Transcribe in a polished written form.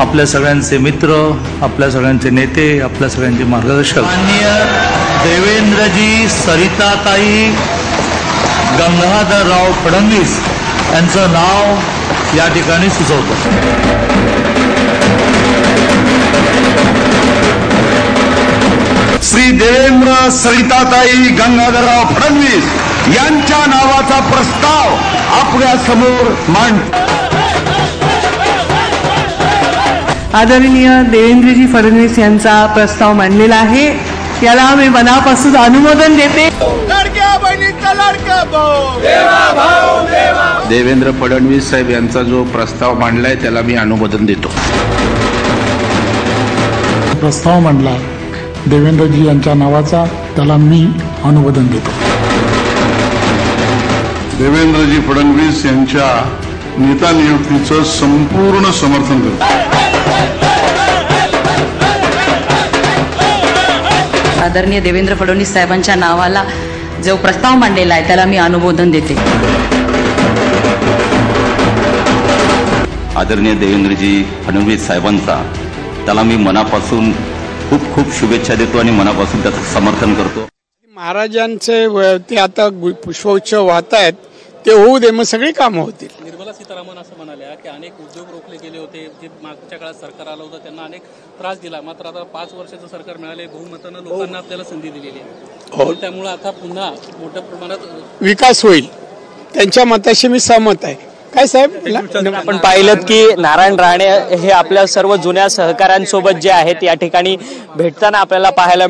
आपल्या सगळ्यांचे मित्र, आपल्या सगळ्यांचे नेते, आपल्या सगळ्यांचे मार्गदर्शक माननीय देवेंद्रजी, सरिताताई, गंगाधरराव फडणवीस यांचं नाव या ठिकाणी सुचवतो। श्री देवेंद्र सरिताताई गंगाधरराव फडणवीस यांच्या नावाचा प्रस्ताव आपल्या समोर मांड। आदरणीय देवेंद्रजी फडणवीस यांचा प्रस्ताव मांडलेला आहे, याला मी मनापासून अनुमोदन देते। देवेंद्र फडणवीस साहेब यांचा जो प्रस्ताव मांडलाय त्याला मी अनुमोदन देतो। प्रस्ताव मांडला देवेंद्रजी यांच्या नावाचा, त्याला मी अनुमोदन देतो। देवेंद्रजी फडणवीस यांच्या नेता नियुक्तीचं संपूर्ण समर्थन करतो। आदरणीय देवेंद्र फडणवीस साहेबांच्या नावाला जो प्रस्ताव मांडलेला आहे त्याला मी अनुमोदन देते। आदरणीय देवेंद्रजी फडणवीस साहेबांचा त्याला मी मनापासून खूप खूप शुभेच्छा देतो आणि मनापासून त्याचं समर्थन करतो। महाराजांचे ते आता पुष्पोत्सव वाहत आहेत, ते होऊ दे, मग सगळी कामं होतील। निर्मला सीतारामन असं म्हणाल्या की अनेक उद्योग रोखले गेले होते, जे मागच्या काळात सरकार आलं होतं त्यांना अनेक त्रास दिला, मात्र आता 5 वर्षाचं सरकार मिळाले, बहुमतानं लोकांना आपल्याला संधी दिलेली आहे, त्यामुळे आता पुन्हा मोठ्या प्रमाणात विकास होईल, त्यांच्या मताशी मी सहमत आहे। काय साहेब, आपण पाहिलं की नारायण राणे हे आपल्या सर्व जुन्या सहकाऱ्यांसोबत जे आहेत या ठिकाणी भेटताना आपल्याला पाहायला